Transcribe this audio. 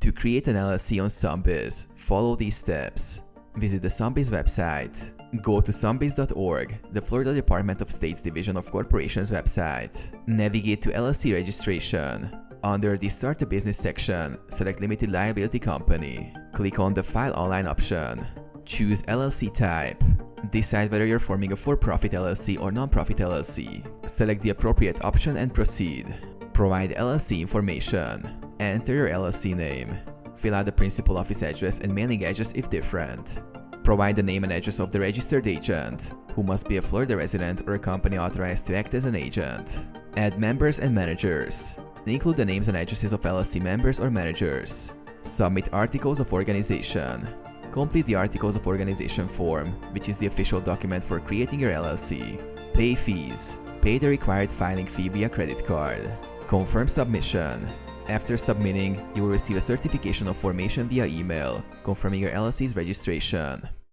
To create an LLC on Sunbiz, follow these steps. Visit the Sunbiz website. Go to sunbiz.org, the Florida Department of State's Division of Corporations website. Navigate to LLC registration. Under the Start a Business section, select Limited Liability Company. Click on the File Online option. Choose LLC type. Decide whether you're forming a for-profit LLC or non-profit LLC. Select the appropriate option and proceed. Provide LLC information. Enter your LLC name. Fill out the principal office address and mailing address if different. Provide the name and address of the registered agent, who must be a Florida resident or a company authorized to act as an agent. Add members and managers. Include the names and addresses of LLC members or managers. Submit Articles of Organization. Complete the Articles of Organization form, which is the official document for creating your LLC. Pay fees. Pay the required filing fee via credit card. Confirm submission. After submitting, you will receive a certification of formation via email, confirming your LLC's registration.